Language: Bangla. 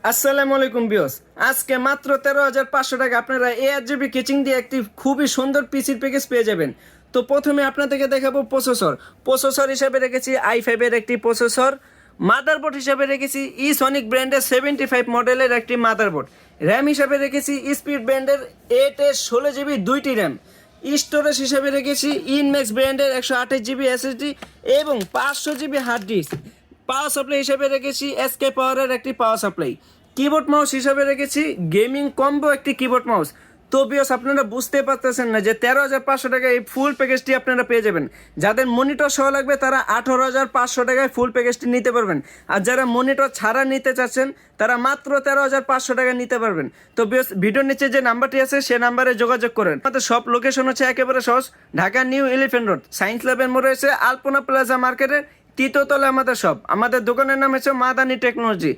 আসসালামু আলাইকুম বিয়স। আজকে মাত্র 13,500 টাকা আপনারা ARGB কিচিং দিয়ে একটি খুবই সুন্দর পিসির প্যাকেজ পেয়ে যাবেন। তো প্রথমে আপনাদেরকে দেখাবো প্রসেসর হিসাবে রেখেছি i5 এর একটি প্রসেসর। মাদারবোর্ড হিসাবে রেখেছি সনিক ব্র্যান্ডের 75 মডেলের একটি মাদারবোর্ড। র্যাম হিসাবে রেখেছি স্পিড ব্র্যান্ডের 8 এর 16 GB দুইটি র্যাম। স্টোরেজ হিসাবে রেখেছি ইনম্যাক্স ব্র্যান্ডের 128 GB SSD এবং 500 GB hard disk. Power supply হিসেবে রেখেছি SK পাওয়ারের একটি পাওয়ার সাপ্লাই। কিবোর্ড মাউস হিসেবে রেখেছি গেমিং কম্বো একটি কিবোর্ড মাউস। তো বিয়স আপনারা বুঝতে পারতেছেন না যে 13,500 টাকায় এই ফুল প্যাকেজটি আপনারা পেয়ে যাবেন। যাদের মনিটর সহ লাগবে তারা 18,500 টাকায় ফুল প্যাকেজটি নিতে পারবেন। আর যারা মনিটর ছাড়া নিতে চাচ্ছেন তারা মাত্র 13,500 টাকা নিতে পারবেন। তো বিয়স ভিডিওর নিচে যে নাম্বারটি আছে সে নাম্বারে যোগাযোগ করেন। আমাদের সব লোকেশন হচ্ছে একেবারে সহজ, Dhaka new elephant road science ল্যাবের মোড়ে রয়েছে আলপনা প্লাজা মার্কেটের তৃতীয় তলায় আমাদের শপ। আমাদের দোকানের নাম হচ্ছে মাদানি টেকনোলজি।